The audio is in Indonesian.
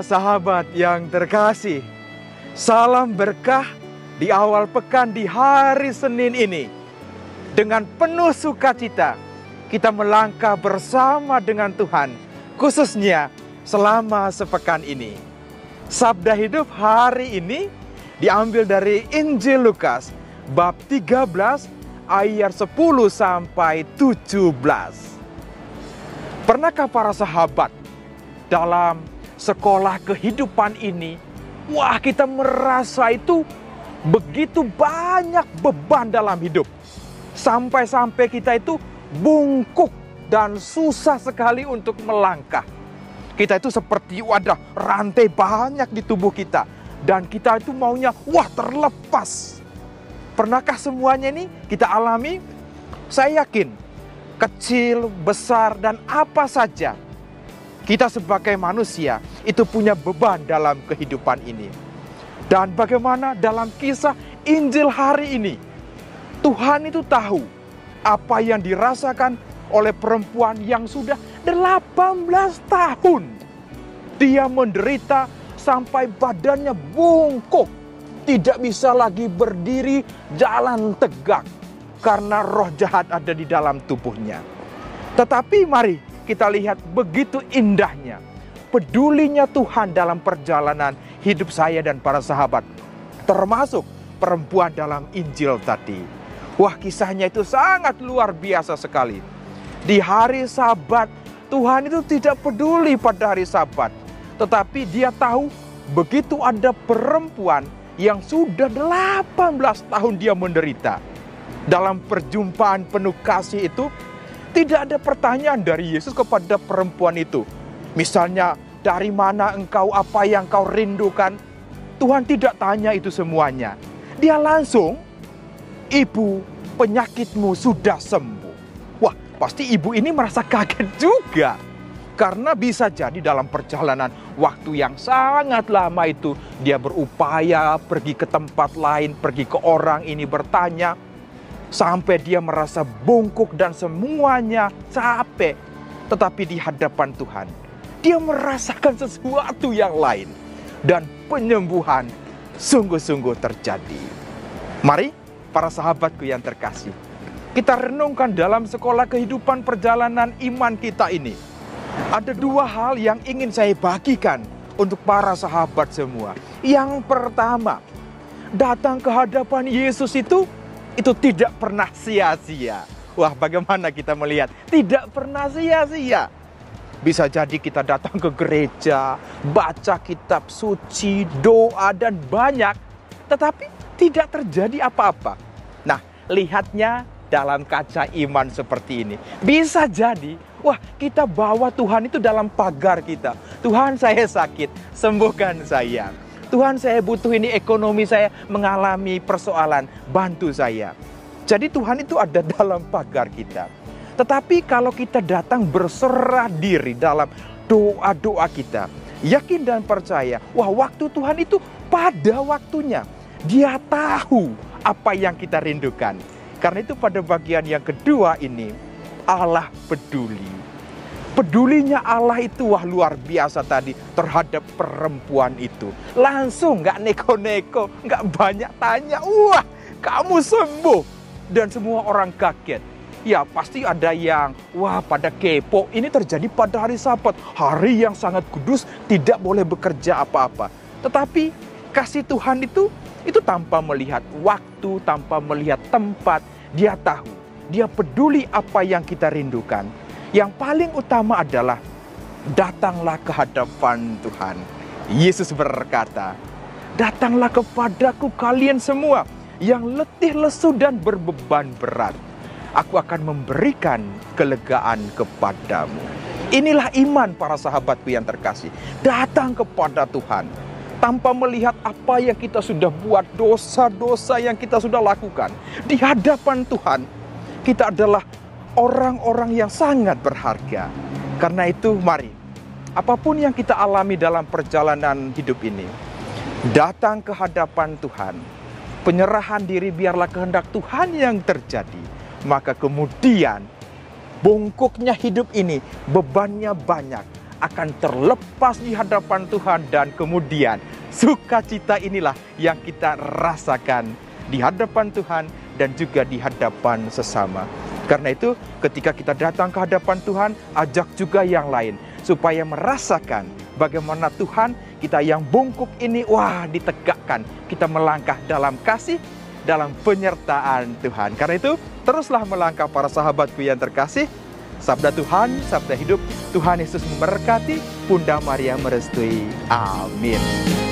sahabat yang terkasih, salam berkah di awal pekan di hari Senin ini. Dengan penuh sukacita, kita melangkah bersama dengan Tuhan, khususnya selama sepekan ini. Sabda hidup hari ini diambil dari Injil Lukas, bab 13, ayat 10 sampai 17. Pernahkah para sahabat dalam sekolah kehidupan ini, kita merasa itu begitu banyak beban dalam hidup. Sampai-sampai kita itu bungkuk dan susah sekali untuk melangkah. Kita itu seperti ada rantai banyak di tubuh kita. Dan kita itu maunya, terlepas. Pernahkah semuanya ini kita alami? Saya yakin, kecil, besar, dan apa saja, kita sebagai manusia itu punya beban dalam kehidupan ini. Dan bagaimana dalam kisah Injil hari ini, Tuhan itu tahu apa yang dirasakan oleh perempuan yang sudah 18 tahun. Dia menderita sampai badannya bungkuk, tidak bisa lagi berdiri jalan tegak karena roh jahat ada di dalam tubuhnya. Tetapi mari kita lihat begitu indahnya pedulinya Tuhan dalam perjalanan hidup saya dan para sahabat, termasuk perempuan dalam Injil tadi. Kisahnya itu sangat luar biasa sekali. Di hari Sabat, Tuhan itu tidak peduli pada hari Sabat, tetapi Dia tahu begitu ada perempuan yang sudah 18 tahun dia menderita. Dalam perjumpaan penuh kasih itu, tidak ada pertanyaan dari Yesus kepada perempuan itu. Misalnya, dari mana engkau, apa yang kau rindukan? Tuhan tidak tanya itu semuanya. Dia langsung, ibu, penyakitmu sudah sembuh. Pasti ibu ini merasa kaget juga. Karena bisa jadi dalam perjalanan waktu yang sangat lama itu, dia berupaya pergi ke tempat lain, pergi ke orang ini bertanya. Sampai dia merasa bungkuk dan semuanya capek. Tetapi di hadapan Tuhan, dia merasakan sesuatu yang lain. Dan penyembuhan sungguh-sungguh terjadi. Mari para sahabatku yang terkasih, kita renungkan dalam sekolah kehidupan perjalanan iman kita ini. Ada dua hal yang ingin saya bagikan untuk para sahabat semua. Yang pertama, datang ke hadapan Yesus itu tidak pernah sia-sia. Bagaimana kita melihat? Tidak pernah sia-sia. Bisa jadi kita datang ke gereja, baca kitab suci, doa, dan banyak. Tetapi tidak terjadi apa-apa. Nah, lihatnya dalam kaca iman seperti ini. Bisa jadi, kita bawa Tuhan itu dalam pagar kita. Tuhan, saya sakit, sembuhkan saya. Tuhan, saya butuh ini, ekonomi saya mengalami persoalan, bantu saya. Jadi Tuhan itu ada dalam pagar kita. Tetapi kalau kita datang berserah diri dalam doa-doa kita, yakin dan percaya, waktu Tuhan itu pada waktunya. Dia tahu apa yang kita rindukan. Karena itu pada bagian yang kedua ini, Allah peduli. Pedulinya Allah itu luar biasa tadi terhadap perempuan itu. Langsung gak neko-neko, gak banyak tanya. Kamu sembuh. Dan semua orang kaget. Pasti ada yang, pada kepo. Ini terjadi pada hari Sabat. Hari yang sangat kudus, tidak boleh bekerja apa-apa. Tetapi kasih Tuhan itu tanpa melihat waktu, tanpa melihat tempat. Dia tahu, dia peduli apa yang kita rindukan. Yang paling utama adalah datanglah ke hadapan Tuhan. Yesus berkata, datanglah kepadaku kalian semua yang letih, lesu, dan berbeban berat. Aku akan memberikan kelegaan kepadamu. Inilah iman para sahabatku yang terkasih. Datang kepada Tuhan. Tanpa melihat apa yang kita sudah buat, dosa-dosa yang kita sudah lakukan. Di hadapan Tuhan, kita adalah orang-orang yang sangat berharga. Karena itu mari, apapun yang kita alami dalam perjalanan hidup ini, datang ke hadapan Tuhan. Penyerahan diri biarlah kehendak Tuhan yang terjadi. Maka kemudian bungkuknya hidup ini, bebannya banyak. akan terlepas di hadapan Tuhan, dan kemudian sukacita inilah yang kita rasakan di hadapan Tuhan dan juga di hadapan sesama. Karena itu, ketika kita datang ke hadapan Tuhan, ajak juga yang lain supaya merasakan bagaimana Tuhan kita yang bungkuk ini, ditegakkan. Kita melangkah dalam kasih, dalam penyertaan Tuhan. Karena itu, teruslah melangkah para sahabatku yang terkasih. Sabda Tuhan, sabda hidup. Tuhan Yesus memberkati, Bunda Maria merestui. Amin.